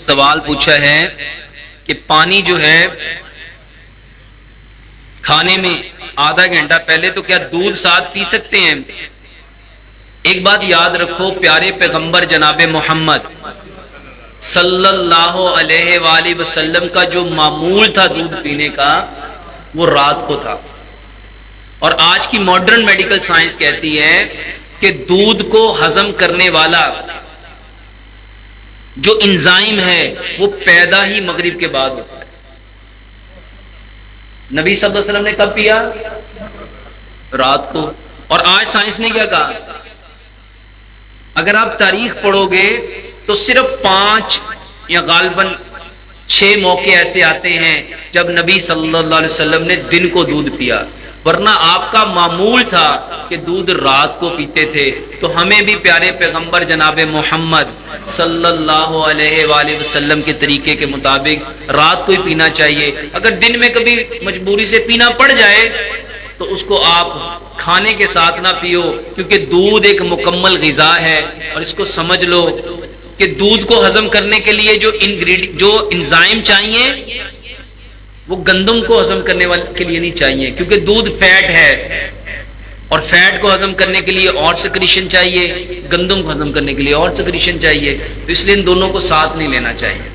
سوال پوچھا ہے کہ پانی جو ہے کھانے میں آدھا گھنٹہ پہلے تو کیا دودھ ساتھ پی سکتے ہیں؟ ایک بات یاد رکھو، پیارے پیغمبر جناب محمد صلی اللہ علیہ وآلہ وسلم کا جو معمول تھا دودھ پینے کا وہ رات کو تھا، اور آج کی ماڈرن میڈیکل سائنس کہتی ہے کہ دودھ کو ہضم کرنے والا جو انزائم ہے وہ پیدا ہی مغرب کے بعد ہوتا ہے۔ نبی صلی اللہ علیہ وسلم نے کب پیا؟ رات کو۔ اور آج سائنس نے کیا کہا؟ اگر آپ تاریخ پڑھو گے تو صرف 5 یا غالباً 6 موقع ایسے آتے ہیں جب نبی صلی اللہ علیہ وسلم نے دن کو دودھ پیا، ورنہ آپ کا معمول تھا کہ دودھ رات کو پیتے تھے۔ تو ہمیں بھی پیارے پیغمبر جناب محمد صلی اللہ علیہ وآلہ وسلم کے طریقے کے مطابق رات کو ہی پینا چاہیے۔ اگر دن میں کبھی مجبوری سے پینا پڑ جائے تو اس کو آپ کھانے کے ساتھ نہ پیو، کیونکہ دودھ ایک مکمل غذا ہے، اور اس کو سمجھ لو کہ دودھ کو ہضم کرنے کے لیے جو انزائم چاہیے وہ گندم کو ہضم کرنے والے کے لیے نہیں چاہیے، کیونکہ دودھ فیٹ ہے، اور فیٹ کو ہضم کرنے کے لیے اور سیکریشن چاہیے، گندم کو ہضم کرنے کے لیے اور سیکریشن چاہیے، تو اس لیے ان دونوں کو ساتھ نہیں لینا چاہیے۔